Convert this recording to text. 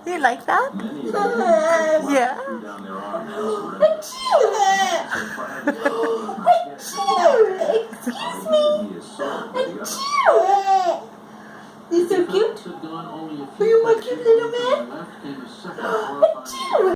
You like that? Yeah. Excuse me. You're so cute. Are you a cute little man?